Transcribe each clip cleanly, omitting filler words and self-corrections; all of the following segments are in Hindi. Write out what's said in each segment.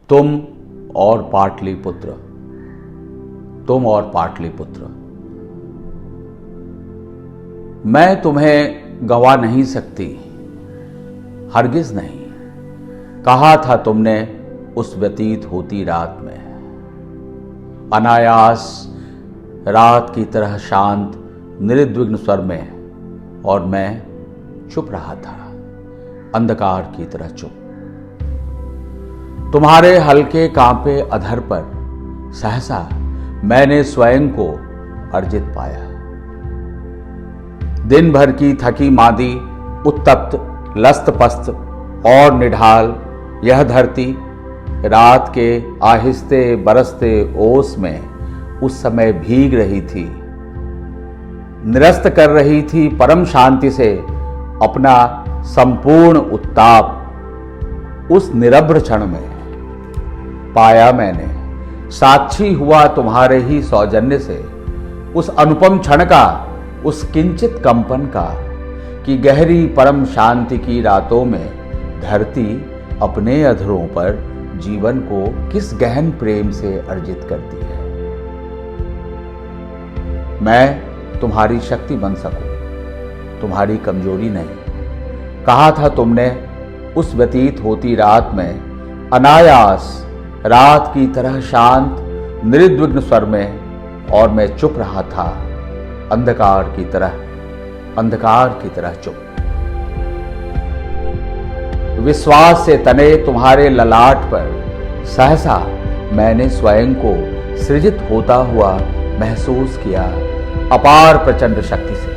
तुम और पाटलिपुत्र, तुम और पाटलिपुत्र। मैं तुम्हें गंवा नहीं सकती, हरगिज नहीं। कहा था तुमने उस व्यतीत होती रात में, अनायास रात की तरह शांत निर्विघ्न स्वर में, और मैं चुप रहा था, अंधकार की तरह चुप। तुम्हारे हल्के कांपे अधर पर सहसा मैंने स्वयं को अर्जित पाया। दिन भर की थकी मादी, उत्तप्त, लस्त-पस्त और निढाल यह धरती रात के आहिस्ते बरसते ओस में उस समय भीग रही थी, निरस्त कर रही थी परम शांति से अपना संपूर्ण उत्ताप। उस निरभ्र क्षण में पाया मैंने, साक्षी हुआ तुम्हारे ही सौजन्य से, उस अनुपम क्षण का, उस किंचित कंपन का, कि गहरी परम शांति की रातों में धरती अपने अधरों पर जीवन को किस गहन प्रेम से अर्जित करती है। मैं तुम्हारी शक्ति बन सकूं, तुम्हारी कमजोरी नहीं। कहा था तुमने उस व्यतीत होती रात में, अनायास रात की तरह शांत निर्विघ्न स्वर में, और मैं चुप रहा था, अंधकार की तरह चुप। विश्वास से तने तुम्हारे ललाट पर सहसा मैंने स्वयं को सृजित होता हुआ महसूस किया अपार प्रचंड शक्ति से।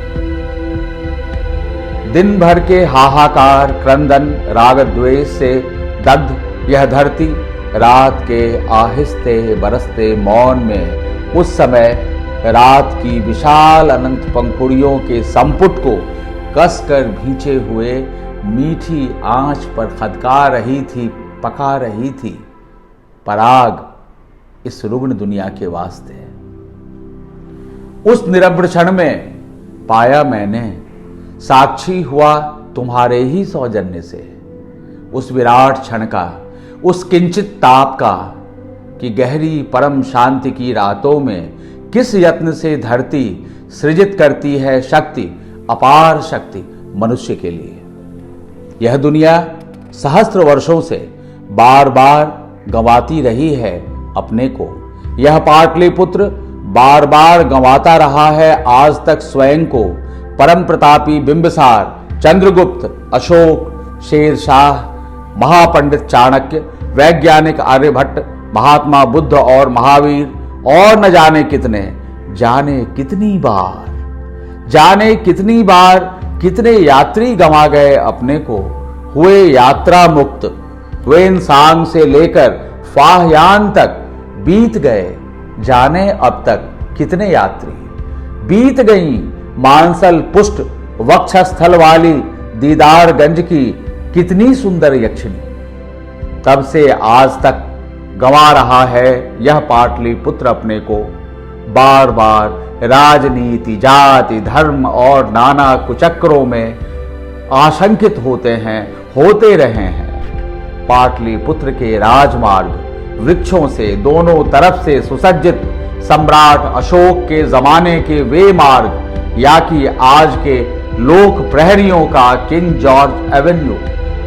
दिन भर के हाहाकार, क्रंदन, राग द्वेष से दग्ध यह धरती रात के आहिस्ते बरसते मौन में उस समय रात की विशाल अनंत पंखुड़ियों के संपुट को कसकर भींचे हुए मीठी आंच पर खदका रही थी, पका रही थी पराग इस रुग्ण दुनिया के वास्ते। उस निरभ्र क्षण में पाया मैंने, साक्षी हुआ तुम्हारे ही सौजन्य से, उस विराट क्षण का, उस किंचित ताप का, कि गहरी परम शांति की रातों में किस यत्न से धरती सृजित करती है शक्ति, अपार शक्ति मनुष्य के लिए। यह दुनिया सहस्त्र वर्षों से बार बार गंवाती रही है अपने को। यह पाटलिपुत्र बार बार गंवाता रहा है आज तक स्वयं को। परम प्रतापी बिंबिसार, चंद्रगुप्त, अशोक, शेरशाह, महापंडित चाणक्य, वैज्ञानिक आर्यभट्ट, महात्मा बुद्ध और महावीर, और न जाने कितने, जाने कितनी बार कितने यात्री गंवा गए अपने को, हुए यात्रा मुक्त, हुए इंसान से लेकर फाहयान तक बीत गए, जाने अब तक कितने यात्री। बीत गई मानसल पुष्ट वक्षस्थल वाली दीदारगंज की कितनी सुंदर यक्षिणी। तब से आज तक गंवा रहा है यह पाटलिपुत्र अपने को। बार बार राजनीति, जाति, धर्म और नाना कुचक्रों में आशंकित होते रहे हैं। पाटलिपुत्र के राजमार्ग वृक्षों से दोनों तरफ से सुसज्जित सम्राट अशोक के जमाने के वे मार्ग, या कि आज के लोक प्रहरियों का किंग जॉर्ज एवेन्यू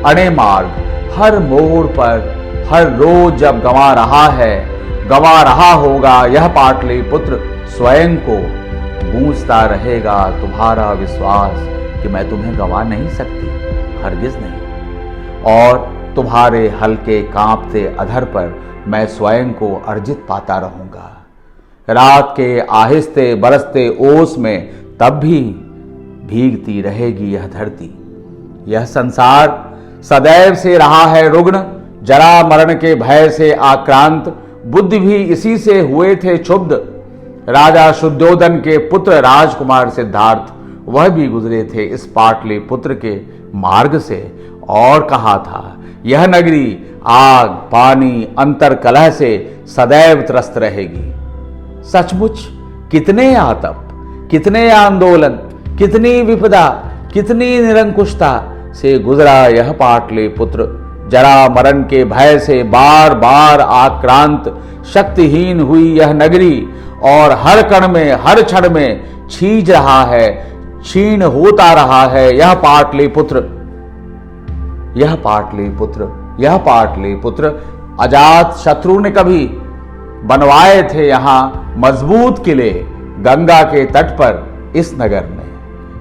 अणे मार्ग, हर मोड़ पर हर रोज जब गंवा रहा होगा यह पाटलिपुत्र स्वयं को, गूंजता रहेगा तुम्हारा विश्वास कि मैं तुम्हें गंवा नहीं सकती, हरगिज नहीं। और तुम्हारे हल्के कांपते अधर पर मैं स्वयं को अर्जित पाता रहूंगा। रात के आहिस्ते बरसते ओस में तब भी भीगती रहेगी यह धरती। यह संसार सदैव से रहा है रुग्ण, जरा मरण के भय से आक्रांत। बुद्ध भी इसी से हुए थे क्षुब्ध। राजा शुद्धोधन के पुत्र राजकुमार सिद्धार्थ, वह भी गुजरे थे इस पाटलिपुत्र के मार्ग से, और कहा था यह नगरी आग, पानी, अंतर कलह से सदैव त्रस्त रहेगी। सचमुच कितने आतप, कितने आंदोलन, कितनी विपदा, कितनी निरंकुशता से गुजरा यह पाटलिपुत्र, जरा मरण के भय से बार बार आक्रांत शक्तिहीन हुई यह नगरी और हर कण में हर क्षण में छीज रहा है, क्षीण होता रहा है यह पाटलिपुत्र। यह पाटलिपुत्र, यह पाटलिपुत्र अजात शत्रु ने कभी बनवाए थे यहां मजबूत किले गंगा के तट पर इस नगर में,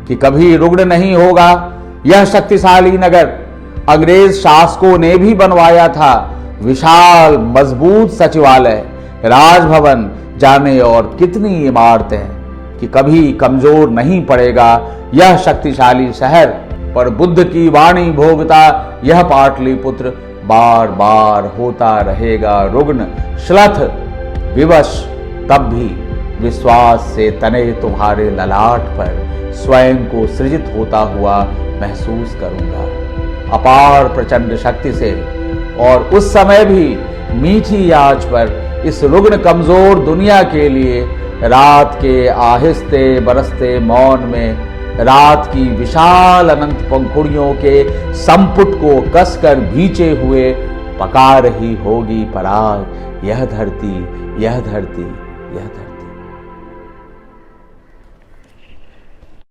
कि कभी रुग्ण नहीं होगा यह शक्तिशाली नगर। अंग्रेज शासकों ने भी बनवाया था विशाल मजबूत सचिवालय, राजभवन, जाने और कितनी इमारतें, कि कभी कमजोर नहीं पड़ेगा यह शक्तिशाली शहर। पर बुद्ध की वाणी भोगता यह पाटलिपुत्र बार बार होता रहेगा रुग्ण, श्लथ, विवश। तब भी विश्वास से तने तुम्हारे ललाट पर स्वयं को सृजित होता हुआ महसूस करूंगा अपार प्रचंड शक्ति से। और उस समय भी मीठी आंच पर इस रुग्ण कमजोर दुनिया के लिए रात के आहिस्ते बरसते मौन में रात की विशाल अनंत पंखुड़ियों के संपुट को कसकर भींचे हुए पका रही होगी पराग यह धरती, यह धरती, यह धरती।